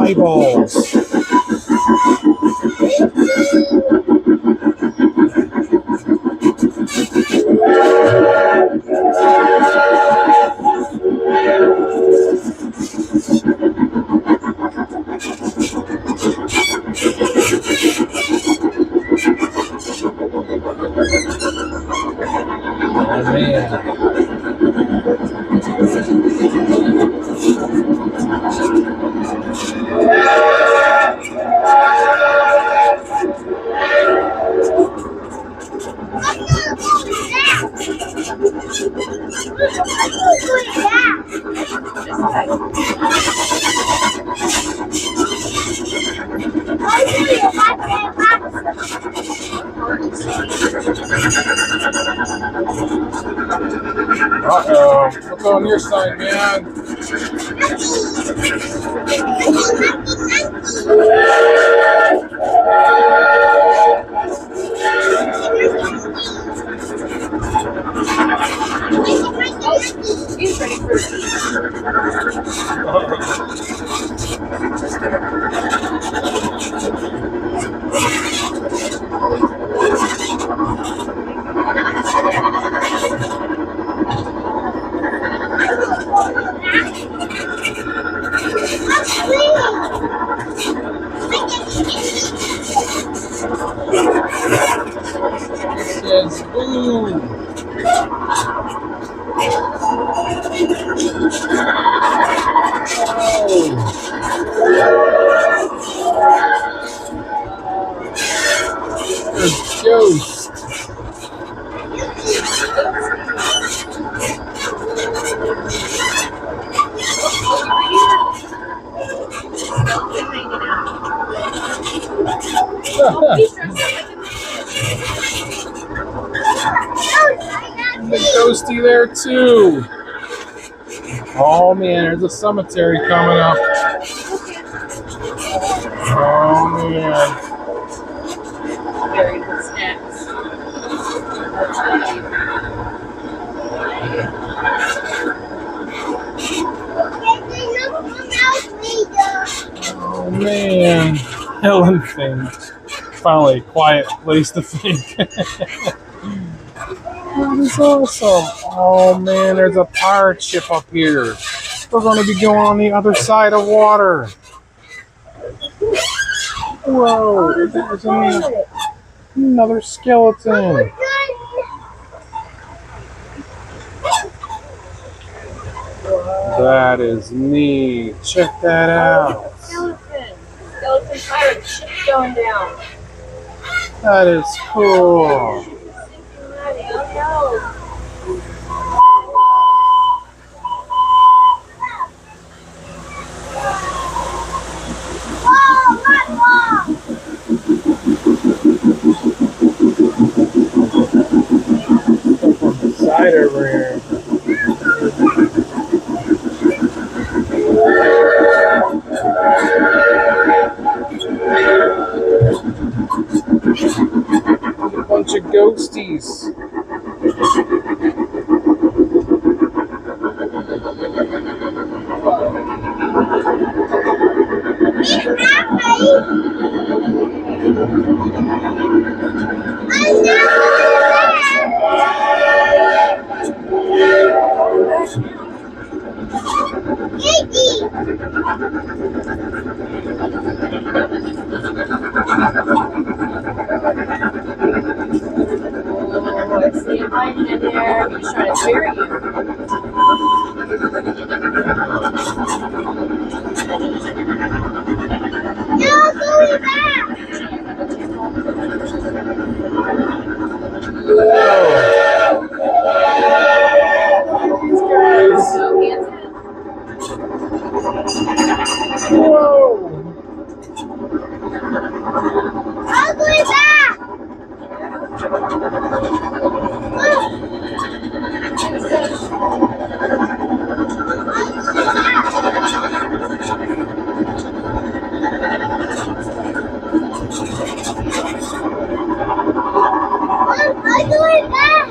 funny balls. Oh man. Uh-oh. What's on your side, man? He's ready for it. Says boo. There's ghost. The ghosty there too. Oh man, there's a cemetery coming up. Oh man. Very good snacks. Oh man. Helen thing. Finally a quiet place to think. That is awesome. Oh man, there's a pirate ship up here. We're going to be going on the other side of water. Whoa, there's another skeleton. That is neat. Check that out. Skeleton pirate ship going down. That is cool. Side over here. A bunch of ghosties. I see a lion in there. He's trying to bury you. No, going back. Whoa! I'm going back. I'm going back.